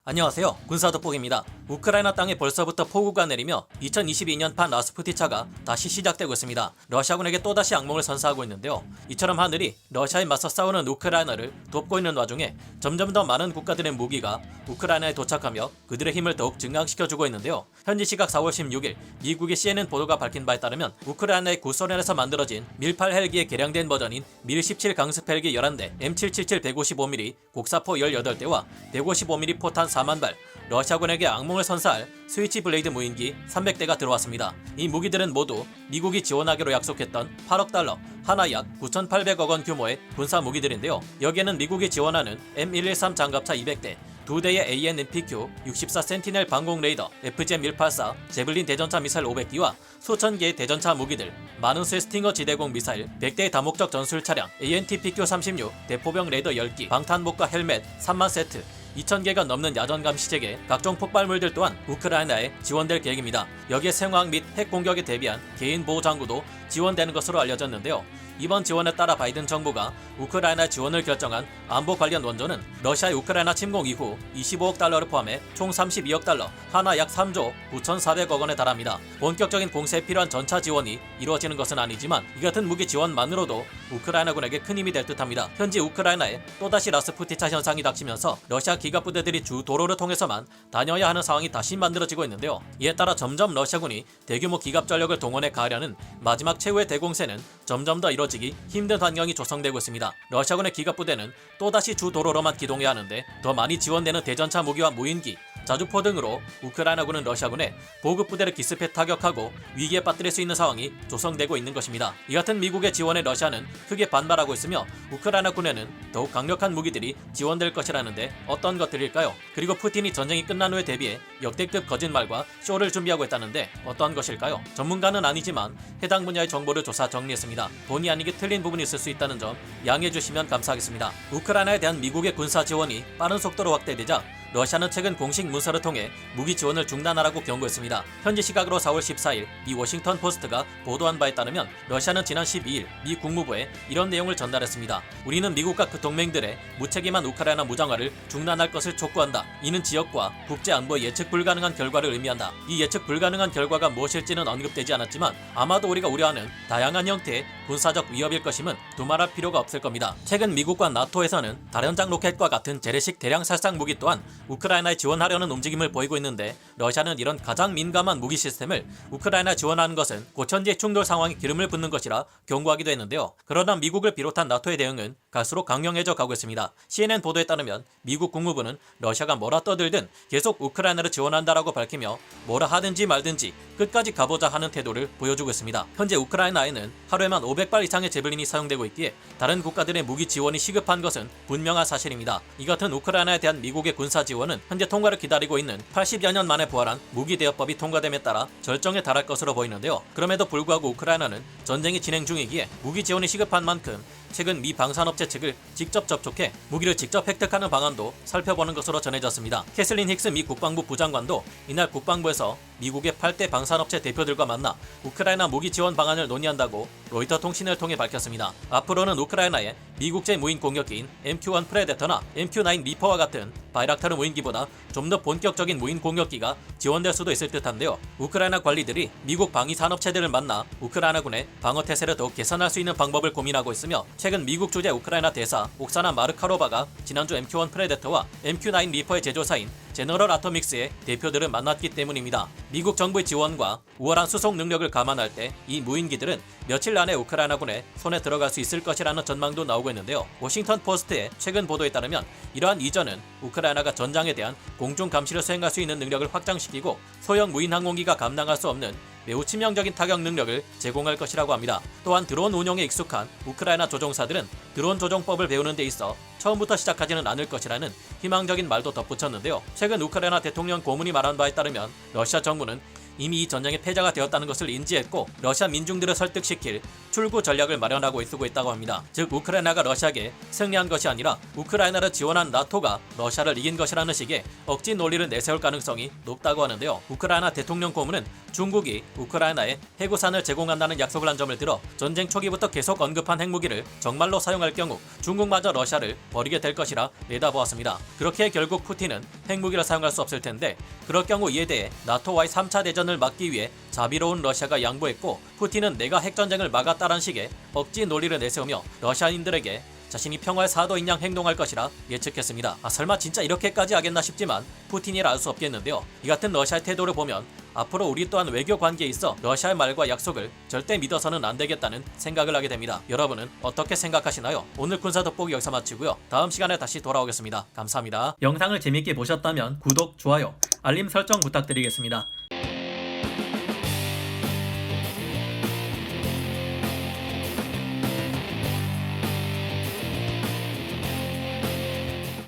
안녕하세요. 군사돋보기입니다. 우크라이나 땅에 벌써부터 폭우가 내리며 2022년판 라스푸티차가 다시 시작되고 있습니다. 러시아군에게 또다시 악몽을 선사하고 있는데요. 이처럼 하늘이 러시아에 맞서 싸우는 우크라이나를 돕고 있는 와중에 점점 더 많은 국가들의 무기가 우크라이나에 도착하며 그들의 힘을 더욱 증강시켜주고 있는데요. 현지 시각 4월 16일 미국의 CNN 보도가 밝힌 바에 따르면 우크라이나의 구소련에서 만들어진 밀8 헬기의 개량된 버전인 밀17 강습 헬기 11대, M777 155mm 곡사포 18대와 155mm 포탄 4만 발, 러시아군에게 악몽을 선사할 스위치 블레이드 무인기 300대가 들어왔습니다. 이 무기들은 모두 미국이 지원하기로 약속했던 8억 달러, 하나 약 9,800억 원 규모의 군사 무기들인데요. 여기에는 미국이 지원하는 M113 장갑차 200대, 2대의 AN/MPQ 64 센티넬 방공 레이더, FJ-184 제블린 대전차 미사일 500기와 수천 개의 대전차 무기들, 많은 수의 스팅어 지대공 미사일, 100대의 다목적 전술 차량, AN/TPQ 36 대포병 레이더 10기, 방탄복과 헬멧 3만 세트, 2,000개가 넘는 야전감 시제계, 각종 폭발물들 또한 우크라이나에 지원될 계획입니다. 여기에 생화학 및 핵 공격에 대비한 개인 보호 장구도 지원되는 것으로 알려졌는데요. 이번 지원에 따라 바이든 정부가 우크라이나 지원을 결정한 안보 관련 원조는 러시아의 우크라이나 침공 이후 25억 달러를 포함해 총 32억 달러, 하나 약 3조 9,400억 원에 달합니다. 본격적인 공세에 필요한 전차 지원이 이루어지는 것은 아니지만 이 같은 무기 지원만으로도 우크라이나군에게 큰 힘이 될 듯합니다. 현재 우크라이나에 또다시 라스푸티차 현상이 닥치면서 러시아 기갑부대들이 주 도로를 통해서만 다녀야 하는 상황이 다시 만들어지고 있는데요. 이에 따라 점점 러시아군이 대규모 기갑 전력을 동원해 가하려는 마지막 최후의 대공세는 점점 더 이뤄지기 힘든 환경이 조성되고 있습니다. 러시아군의 기갑부대는 또다시 주 도로로만 기동해야 하는데 더 많이 지원되는 대전차 무기와 무인기, 자주포 등으로 우크라이나군은 러시아군의 보급부대를 기습해 타격하고 위기에 빠뜨릴 수 있는 상황이 조성되고 있는 것입니다. 이 같은 미국의 지원에 러시아는 크게 반발하고 있으며 우크라이나군에는 더욱 강력한 무기들이 지원될 것이라는데 어떤 것들일까요? 그리고 푸틴이 전쟁이 끝난 후에 대비해 역대급 거짓말과 쇼를 준비하고 있다는데 어떤 것일까요? 전문가는 아니지만 해당 분야의 정보를 조사 정리했습니다. 본의 아니게 틀린 부분이 있을 수 있다는 점 양해해 주시면 감사하겠습니다. 우크라이나에 대한 미국의 군사 지원이 빠른 속도로 확대되자 러시아는 최근 공식 문서를 통해 무기 지원을 중단하라고 경고했습니다. 현지 시각으로 4월 14일 미 워싱턴 포스트가 보도한 바에 따르면 러시아는 지난 12일 미 국무부에 이런 내용을 전달했습니다. 우리는 미국과 그 동맹들의 무책임한 우크라이나 무장화를 중단할 것을 촉구한다. 이는 지역과 국제 안보의 예측 불가능한 결과를 의미한다. 이 예측 불가능한 결과가 무엇일지는 언급되지 않았지만 아마도 우리가 우려하는 다양한 형태의 군사적 위협일 것임은 두말할 필요가 없을 겁니다. 최근 미국과 나토에서는 다련장 로켓과 같은 재래식 대량 살상 무기 또한 우크라이나에 지원하려는 움직임을 보이고 있는데 러시아는 이런 가장 민감한 무기 시스템을 우크라이나에 지원하는 것은 고천지의 충돌 상황에 기름을 붓는 것이라 경고하기도 했는데요. 그러나 미국을 비롯한 나토의 대응은 갈수록 강경해져 가고 있습니다. CNN 보도에 따르면 미국 국무부는 러시아가 뭐라 떠들든 계속 우크라이나를 지원한다라고 밝히며 뭐라 하든지 말든지 끝까지 가보자 하는 태도를 보여주고 있습니다. 현재 우크라이나에는 하루에만 500발 이상의 제블린이 사용되고 있기에 다른 국가들의 무기 지원이 시급한 것은 분명한 사실입니다. 이 같은 우크라이나에 대한 미국의 군사 지원은 현재 통과를 기다리고 있는 80여 년 만에 부활한 무기대여법이 통과됨에 따라 절정에 달할 것으로 보이는데요. 그럼에도 불구하고 우크라이나는 전쟁이 진행 중이기에 무기 지원이 시급한 만큼 최근 미 방산업체 측을 직접 접촉해 무기를 직접 획득하는 방안도 살펴보는 것으로 전해졌습니다. 캐슬린 힉스 미 국방부 부장관도 이날 국방부에서 미국의 8대 방산업체 대표들과 만나 우크라이나 무기 지원 방안을 논의한다고 로이터 통신을 통해 밝혔습니다. 앞으로는 우크라이나에 미국제 무인 공격기인 MQ-1 프레데터나 MQ-9 리퍼와 같은 바이락타르 무인기보다 좀 더 본격적인 무인 공격기가 지원될 수도 있을 듯한데요. 우크라이나 관리들이 미국 방위 산업체들을 만나 우크라이나군의 방어 태세를 더욱 개선할 수 있는 방법을 고민하고 있으며 최근 미국 주재 우크라이나 대사 옥사나 마르카로바가 지난주 MQ-1 프레데터와 MQ-9 리퍼의 제조사인 제너럴 아토믹스의 대표들을 만났기 때문입니다. 미국 정부의 지원과 우월한 수송 능력을 감안할 때 이 무인기들은 며칠 안에 우크라이나군의 손에 들어갈 수 있을 것이라는 전망도 나오고 있는데요. 워싱턴 포스트의 최근 보도에 따르면 이러한 이전은 우크라이나가 전장에 대한 공중 감시를 수행할 수 있는 능력을 확장시키고 소형 무인 항공기가 감당할 수 없는 매우 치명적인 타격 능력을 제공할 것이라고 합니다. 또한 드론 운용에 익숙한 우크라이나 조종사들은 드론 조종법을 배우는 데 있어 처음부터 시작하지는 않을 것이라는 희망적인 말도 덧붙였는데요. 최근 우크라이나 대통령 고문이 말한 바에 따르면 러시아 정부는 이미 이 전쟁의 패자가 되었다는 것을 인지했고 러시아 민중들을 설득시킬 출구 전략을 마련하고 쓰고 있다고 합니다. 즉 우크라이나가 러시아에게 승리한 것이 아니라 우크라이나를 지원한 나토가 러시아를 이긴 것이라는 식의 억지 논리를 내세울 가능성이 높다고 하는데요. 우크라이나 대통령 고문은 중국이 우크라이나에 해구산을 제공한다는 약속을 한 점을 들어 전쟁 초기부터 계속 언급한 핵무기를 정말로 사용할 경우 중국마저 러시아를 버리게 될 것이라 내다보았습니다. 그렇게 결국 푸틴은 핵무기를 사용할 수 없을 텐데 그럴 경우 이에 대해 나토와의 3차 대전을 막기 위해 자비로운 러시아가 양보했고 푸틴은 내가 핵전쟁을 막았다는 식의 억지 논리를 내세우며 러시아인들에게 자신이 평화의 사도인 양 행동할 것이라 예측했습니다. 설마 진짜 이렇게까지 하겠나 싶지만 푸틴이라 알 수 없겠는데요. 이 같은 러시아의 태도를 보면 앞으로 우리 또한 외교 관계에 있어 러시아의 말과 약속을 절대 믿어서는 안 되겠다는 생각을 하게 됩니다. 여러분은 어떻게 생각하시나요? 오늘 군사 돋보기 여기서 마치고요. 다음 시간에 다시 돌아오겠습니다. 감사합니다. 영상을 재밌게 보셨다면 구독, 좋아요, 알림 설정 부탁드리겠습니다.